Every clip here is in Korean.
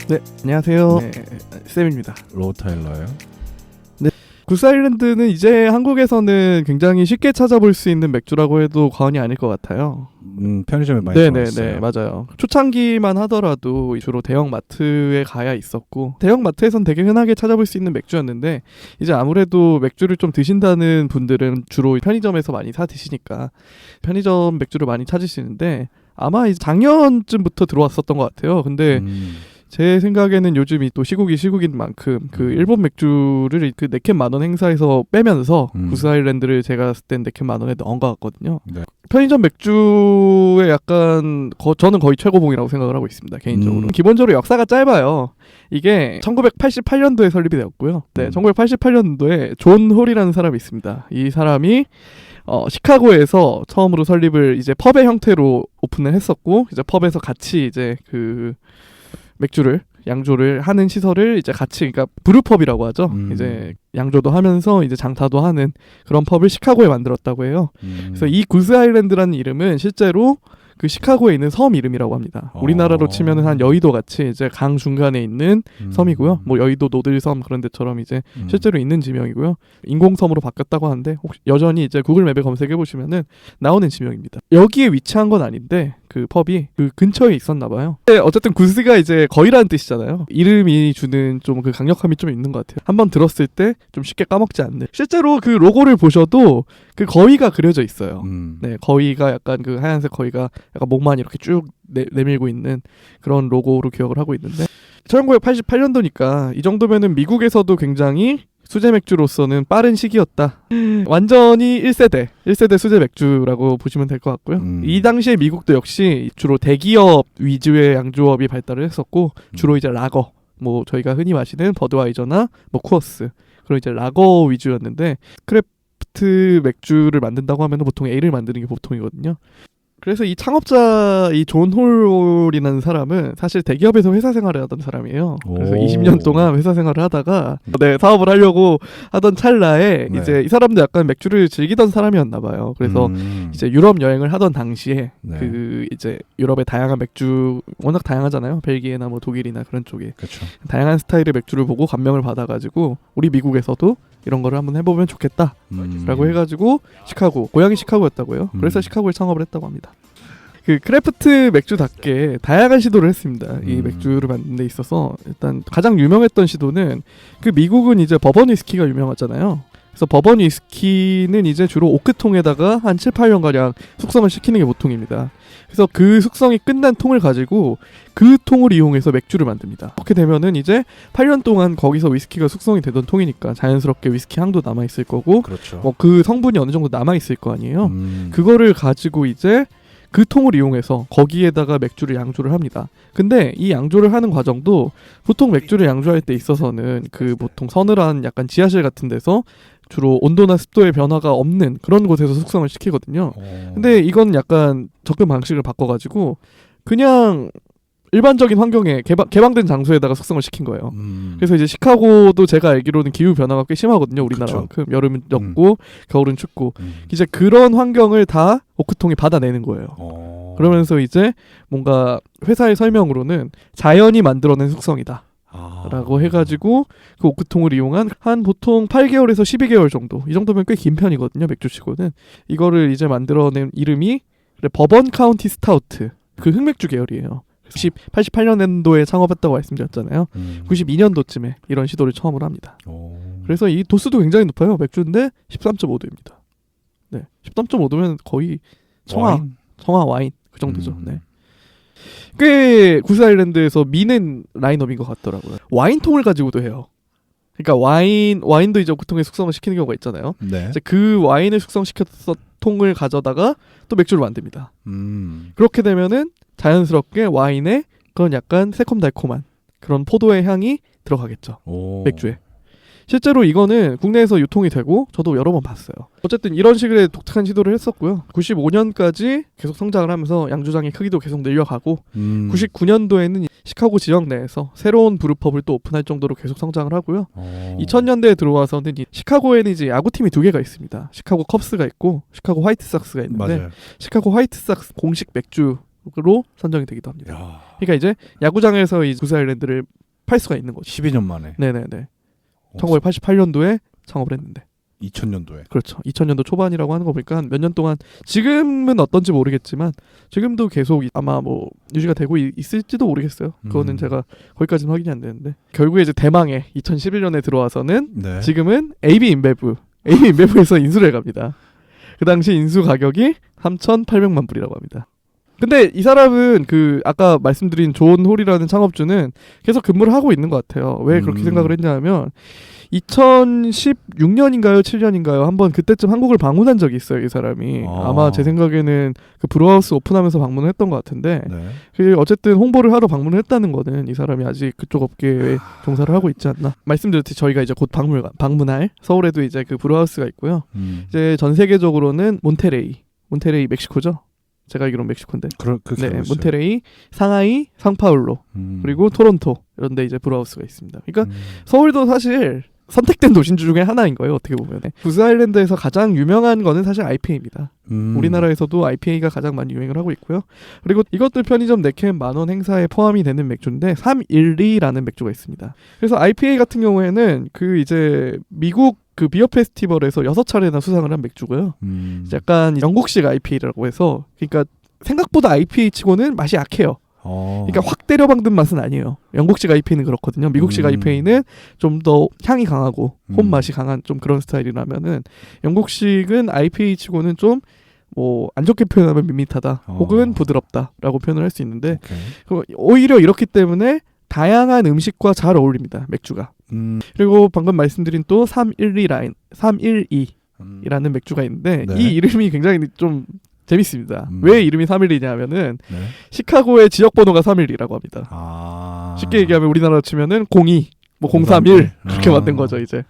네, 안녕하세요. 네, 쌤입니다. 로우 타일러예요. 네, 구스아일랜드는 이제 한국에서는 굉장히 쉽게 찾아볼 수 있는 맥주라고 해도 과언이 아닐 것 같아요. 편의점에 많이 들어왔어요. 네네네, 맞아요. 초창기만 하더라도 주로 대형 마트에 가야 있었고, 대형 마트에선 되게 흔하게 찾아볼 수 있는 맥주였는데, 이제 아무래도 맥주를 좀 드신다는 분들은 주로 편의점에서 많이 사 드시니까 편의점 맥주를 많이 찾으시는데, 아마 이제 작년쯤부터 들어왔었던 것 같아요. 근데 제 생각에는 요즘이 또 시국인 만큼 그 일본 맥주를 그 4캔 10,000원 행사에서 빼면서 구스아일랜드를 제가 갔을 땐 4캔 10,000원에 넣은 것 같거든요. 네. 편의점 맥주의 약간 저는 거의 최고봉이라고 생각을 하고 있습니다. 개인적으로. 기본적으로 역사가 짧아요. 이게 1988년도에 설립이 되었고요. 네, 1988년도에 존 홀이라는 사람이 있습니다. 이 사람이 시카고에서 처음으로 설립을 이제 펍의 형태로 오픈을 했었고, 이제 펍에서 같이 이제 그 맥주를 양조를 하는 시설을 이제 같이, 그러니까 브루펍이라고 하죠. 이제 양조도 하면서 이제 장타도 하는 그런 펍을 시카고에 만들었다고 해요. 그래서 이 구스아일랜드라는 이름은 실제로 그 시카고에 있는 섬 이름이라고 합니다. 우리나라로 치면은 한 여의도 같이 이제 강 중간에 있는 섬이고요. 뭐 여의도 노들섬 그런 데처럼 이제 실제로 있는 지명이고요. 인공섬으로 바뀌었다고 하는데 혹시 여전히 이제 구글 맵에 검색해 보시면은 나오는 지명입니다. 여기에 위치한 건 아닌데 그 펍이 그 근처에 있었나 봐요. 어쨌든 구스가 이제 거의라는 뜻이잖아요. 이름이 주는 좀 그 강력함이 좀 있는 것 같아요. 한번 들었을 때 좀 쉽게 까먹지 않는. 실제로 그 로고를 보셔도 그 거위가 그려져 있어요. 네, 거위가 약간 그 하얀색 거위가 약간 목만 이렇게 쭉 내밀고 있는 그런 로고로 기억을 하고 있는데, 1988년도니까 이 정도면은 미국에서도 굉장히 수제 맥주로서는 빠른 시기였다. 완전히 1세대 수제 맥주라고 보시면 될 것 같고요. 이 당시에 미국도 역시 주로 대기업 위주의 양조업이 발달을 했었고, 주로 이제 라거, 뭐 저희가 흔히 마시는 버드와이저나 뭐 쿠어스, 그런 이제 라거 위주였는데, 크래프트 맥주를 만든다고 하면 보통 에일을 만드는 게 보통이거든요. 그래서 이 창업자 이 존 홀이라는 사람은 사실 대기업에서 회사 생활을 하던 사람이에요. 그래서 20년 동안 회사 생활을 하다가 사업을 하려고 하던 찰나에 이제 이 사람도 약간 맥주를 즐기던 사람이었나 봐요. 그래서 이제 유럽 여행을 하던 당시에 그 이제 유럽의 다양한 맥주 워낙 다양하잖아요. 벨기에나 뭐 독일이나 그런 쪽에. 그쵸. 다양한 스타일의 맥주를 보고 감명을 받아가지고 우리 미국에서도 이런 거를 한번 해보면 좋겠다 라고 해가지고 시카고, 고향이 시카고였다고요. 그래서 시카고에 창업을 했다고 합니다. 그 크래프트 맥주답게 다양한 시도를 했습니다. 이 맥주를 만드는 데 있어서 일단 가장 유명했던 시도는, 그 미국은 이제 버번 위스키가 유명하잖아요. 그래서 버번 위스키는 이제 주로 오크통에다가 한 7, 8년가량 숙성을 시키는 게 보통입니다. 그래서 그 숙성이 끝난 통을 가지고 그 통을 이용해서 맥주를 만듭니다. 그렇게 되면은 이제 8년 동안 거기서 위스키가 숙성이 되던 통이니까 자연스럽게 위스키 향도 남아있을 거고, 그렇죠. 뭐 그 성분이 어느 정도 남아있을 거 아니에요. 그거를 가지고 이제 그 통을 이용해서 거기에다가 맥주를 양조를 합니다. 근데 이 양조를 하는 과정도 보통 맥주를 양조할 때 있어서는 그 보통 서늘한 약간 지하실 같은 데서 주로 온도나 습도의 변화가 없는 그런 곳에서 숙성을 시키거든요. 근데 이건 약간 접근 방식을 바꿔가지고 그냥 일반적인 환경에 개방된 장소에다가 숙성을 시킨 거예요. 그래서 이제 시카고도 제가 알기로는 기후 변화가 꽤 심하거든요. 우리나라만큼. 여름은 덥고 겨울은 춥고. 이제 그런 환경을 다 오크통이 받아내는 거예요. 그러면서 이제 뭔가 회사의 설명으로는 자연이 만들어낸 숙성이다 라고 해가지고 그 오크통을 이용한 한 보통 8개월에서 12개월 정도, 이 정도면 꽤 긴 편이거든요, 맥주치고는. 이거를 이제 만들어낸 이름이 버번 카운티 스타우트, 그 흑맥주 계열이에요. 88년도에 창업했다고 말씀드렸잖아요. 92년도쯤에 이런 시도를 처음으로 합니다. 그래서 이 도수도 굉장히 높아요. 맥주인데 13.5도입니다. 네, 13.5도면 거의 청아 와인 그 정도죠. 네. 꽤 구스아일랜드에서 미는 라인업인 것 같더라고요. 와인통을 가지고도 해요. 그러니까 와인도 이제 오크통에 숙성을 시키는 경우가 있잖아요. 네. 이제 그 와인을 숙성시켜서 통을 가져다가 또 맥주를 만듭니다. 그렇게 되면은 자연스럽게 와인에 그런 약간 새콤달콤한 그런 포도의 향이 들어가겠죠. 맥주에. 실제로 이거는 국내에서 유통이 되고 저도 여러 번 봤어요. 어쨌든 이런 식의 독특한 시도를 했었고요. 95년까지 계속 성장을 하면서 양조장의 크기도 계속 늘려가고 99년도에는 시카고 지역 내에서 새로운 브루펍을 또 오픈할 정도로 계속 성장을 하고요. 2000년대에 들어와서는 시카고에는 이제 야구팀이 2개가 있습니다. 시카고 컵스가 있고 시카고 화이트삭스가 있는데, 맞아요. 시카고 화이트삭스 공식 맥주 선정이 되기도 합니다. 야, 그러니까 이제 야구장에서 이 구스 아일랜드를 팔 수가 있는 거죠. 12년 만에. 네네네. 1988년도에 창업을 했는데. 2000년도에. 그렇죠. 2000년도 초반이라고 하는 거 보니까 몇 년 동안 지금은 어떤지 모르겠지만 지금도 계속 아마 뭐 유지가 되고 있을지도 모르겠어요. 그거는 제가 거기까지는 확인이 안 되는데 결국에 이제 대망의 2011년에 들어와서는 네. 지금은 AB 인베브에서 인수를 해갑니다. 그 당시 인수 가격이 3,800만 불이라고 합니다. 근데 이 사람은 그 아까 말씀드린 존 홀이라는 창업주는 계속 근무를 하고 있는 것 같아요. 왜 그렇게 생각을 했냐면 2016년인가요, 7년인가요? 한번 그때쯤 한국을 방문한 적이 있어요, 이 사람이. 아마 제 생각에는 그 브루하우스 오픈하면서 방문을 했던 것 같은데, 그 어쨌든 홍보를 하러 방문을 했다는 거는 이 사람이 아직 그쪽 업계에 종사를 하고 있지 않나. 말씀드렸듯이 저희가 이제 곧 방문할 서울에도 이제 그 브루하우스가 있고요. 이제 전 세계적으로는 몬테레이 멕시코죠. 제가 알기로는 멕시코인데. 네, 몬테레이, 상하이, 상파울로, 그리고 토론토 이런 데 이제 브루하우스가 있습니다. 그러니까 서울도 사실 선택된 도시 중에 하나인 거예요. 어떻게 보면. 구스 아일랜드에서 가장 유명한 거는 사실 IPA입니다. 우리나라에서도 IPA가 가장 많이 유행을 하고 있고요. 그리고 이것들 편의점 네캔 10,000원 행사에 포함이 되는 맥주인데 312라는 맥주가 있습니다. 그래서 IPA 같은 경우에는 그 이제 미국 그 비어 페스티벌에서 6차례나 수상을 한 맥주고요. 약간 영국식 IPA라고 해서 그러니까 생각보다 IPA 치고는 맛이 약해요. 그러니까 확 때려박는 맛은 아니에요. 영국식 IPA는 그렇거든요. 미국식 IPA는 좀 더 향이 강하고 홈 맛이 강한 좀 그런 스타일이라면은 영국식은 IPA 치고는 좀 뭐 안 좋게 표현하면 밋밋하다 혹은 부드럽다라고 표현을 할 수 있는데 오히려 이렇기 때문에 다양한 음식과 잘 어울립니다. 맥주가. 그리고 방금 말씀드린 또 312이라는 맥주가 있는데 이 이름이 굉장히 좀 재밌습니다. 왜 이름이 312냐면은 시카고의 지역 번호가 312라고 합니다. 쉽게 얘기하면 우리나라로 치면은 02, 뭐 031 그렇게 만든 거죠, 이제.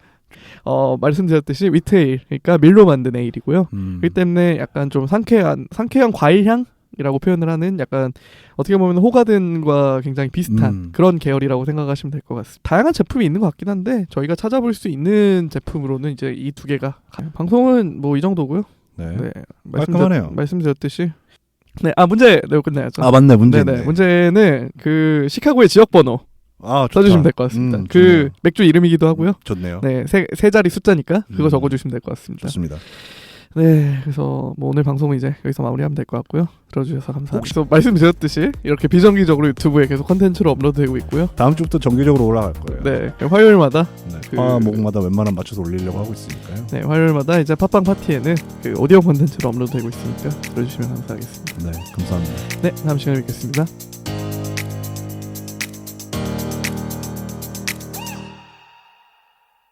말씀드렸듯이 위트에일, 그러니까 밀로 만든 에일이고요. 그렇기 때문에 약간 좀 상쾌한 과일향이라고 표현을 하는 약간 어떻게 보면 호가든과 굉장히 비슷한 그런 계열이라고 생각하시면 될 것 같습니다. 다양한 제품이 있는 것 같긴 한데 저희가 찾아볼 수 있는 제품으로는 이제 이 두 개가 방송은 뭐 이 정도고요. 네. 깔끔하네요. 말씀드렸듯이 문제 내고 끝내야죠. 맞네. 문제네. 네네. 문제는 그 시카고의 지역 번호 써주시면 될 것 같습니다. 그 맥주 이름이기도 하고요. 좋네요. 네, 세 자리 숫자니까 그거 적어주시면 될 것 같습니다. 좋습니다. 네, 그래서 뭐 오늘 방송은 이제 여기서 마무리하면 될 것 같고요. 들어주셔서 감사합니다. 혹시 말씀드렸듯이 이렇게 비정기적으로 유튜브에 계속 컨텐츠로 업로드되고 있고요. 다음 주부터 정기적으로 올라갈 거예요. 네, 화요일마다 화목마다 웬만하면 맞춰서 올리려고 하고 있으니까요. 네, 화요일마다 이제 팟빵 파티에는 그 오디오 컨텐츠로 업로드되고 있으니까 들어주시면 감사하겠습니다. 네, 감사합니다. 네, 다음 시간에 뵙겠습니다.